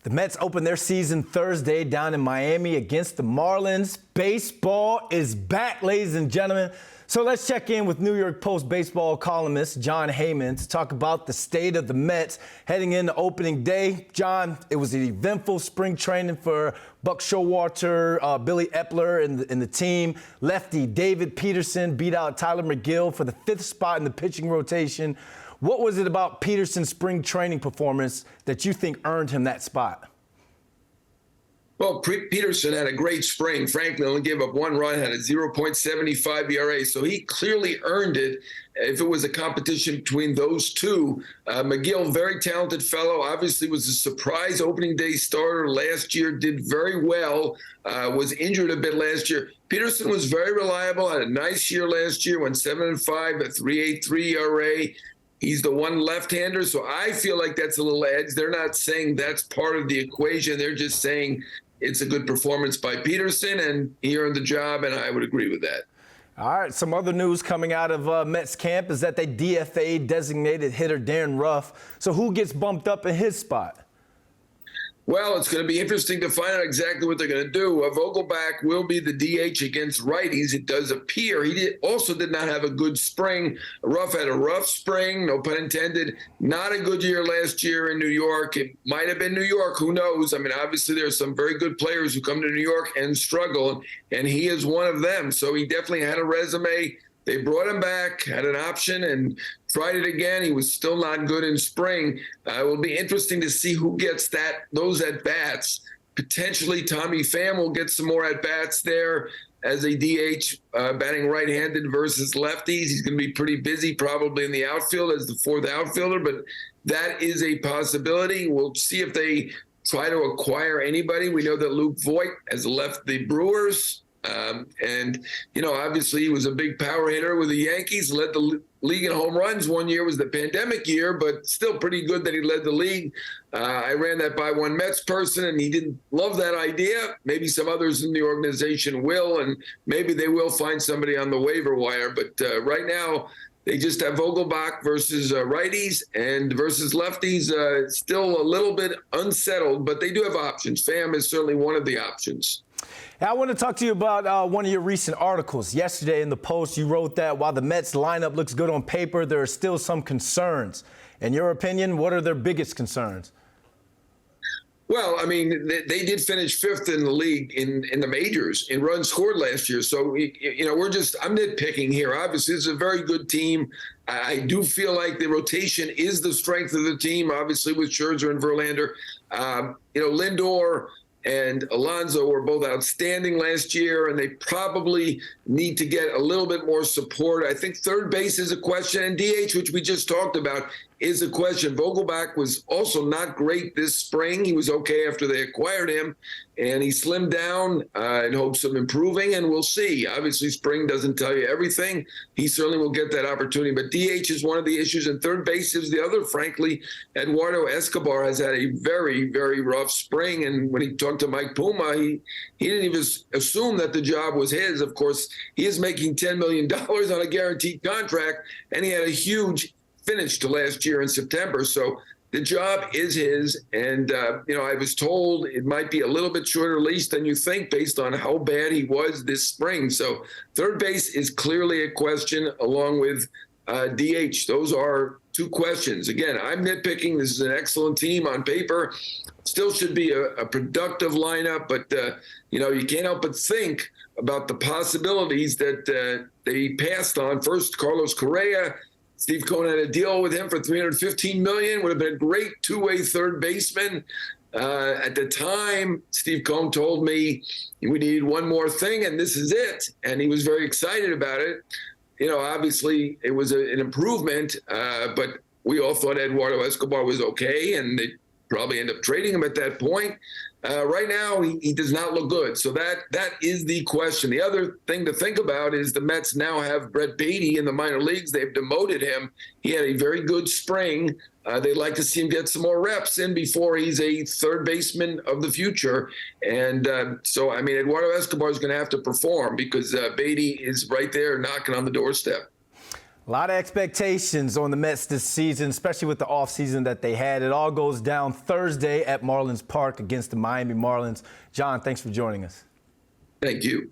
The Mets open their season Thursday down in Miami against the Marlins. Baseball is back, ladies and gentlemen. So let's check in with New York Post baseball columnist Jon Heyman to talk about the state of the Mets heading into opening day. John, it was an eventful spring training for Buck Showalter, Billy Epler and the team. Lefty David Peterson beat out Tyler McGill for the 5th spot in the pitching rotation. What was it about Peterson's spring training performance that you think earned him that spot? Well, Peterson had a great spring. Frankly, only gave up one run, had a 0.75 ERA, so he clearly earned it. If it was a competition between those two, McGill, very talented fellow, obviously was a surprise opening day starter last year, did very well, was injured a bit last year. Peterson was very reliable, had a nice year last year, went 7-5, a 3.83 ERA. He's the one left-hander, so I feel like that's a little edge. They're not saying that's part of the equation. They're just saying it's a good performance by Peterson, and he earned the job, and I would agree with that. All right, some other news coming out of Mets camp is that they DFA'd designated hitter Darren Ruff. So who gets bumped up in his spot? Well, it's going to be interesting to find out exactly what they're going to do. Vogelbach will be the DH against righties. It does appear. He also did not have a good spring. Ruff had a rough spring, no pun intended. Not a good year last year in New York. It might have been New York. Who knows? I mean, obviously, there are some very good players who come to New York and struggle, and he is one of them. So he definitely had a resume. They brought him back, had an option, and tried it again. He was still not good in spring. It will be interesting to see who gets those at-bats. Potentially Tommy Pham will get some more at-bats there as a DH, batting right-handed versus lefties. He's going to be pretty busy probably in the outfield as the 4th outfielder, but that is a possibility. We'll see if they try to acquire anybody. We know that Luke Voigt has left the Brewers. And, you know, obviously he was a big power hitter with the Yankees, led the league in home runs. One year was the pandemic year, but still pretty good that he led the league. I ran that by one Mets person, and he didn't love that idea. Maybe some others in the organization will, and maybe they will find somebody on the waiver wire. But right now, they just have Vogelbach versus righties and versus lefties. Still a little bit unsettled, but they do have options. Pham is certainly one of the options. I want to talk to you about one of your recent articles. Yesterday in the Post, you wrote that while the Mets lineup looks good on paper, there are still some concerns. In your opinion, what are their biggest concerns? Well, I mean, they did finish 5th in the league in the majors in runs scored last year. So, you know, I'm nitpicking here. Obviously, it's a very good team. I do feel like the rotation is the strength of the team, obviously, with Scherzer and Verlander. You know, Lindor and Alonso were both outstanding last year, and they probably need to get a little bit more support. I think third base is a question, and DH, which we just talked about, is a question. Vogelbach was also not great this spring. He was okay after they acquired him, and he slimmed down in hopes of improving, and we'll see. Obviously, spring doesn't tell you everything. He certainly will get that opportunity, but DH is one of the issues, and third base is the other. Frankly, Eduardo Escobar has had a very, very rough spring, and when he talked to Mike Puma, he didn't even assume that the job was his. Of course, he is making $10 million on a guaranteed contract, and he had a huge finish to last year in September. So the job is his. And, you know, I was told it might be a little bit shorter leash than you think based on how bad he was this spring. So third base is clearly a question along with DH. Those are two questions. Again, I'm nitpicking. This is an excellent team on paper. Still should be a productive lineup, but, you know, you can't help but think about the possibilities that they passed on. First, Carlos Correa. Steve Cohen had a deal with him for $315 million. Would have been a great two-way third baseman. At the time, Steve Cohen told me we needed one more thing, and this is it. And he was very excited about it. You know, obviously, it was an improvement, but we all thought Eduardo Escobar was okay, and they probably end up trading him at that point. Right now, he does not look good. So that is the question. The other thing to think about is the Mets now have Brett Beatty in the minor leagues. They've demoted him. He had a very good spring. They'd like to see him get some more reps in before he's a third baseman of the future. And so, I mean, Eduardo Escobar is going to have to perform because Beatty is right there knocking on the doorstep. A lot of expectations on the Mets this season, especially with the offseason that they had. It all goes down Thursday at Marlins Park against the Miami Marlins. Jon, thanks for joining us. Thank you.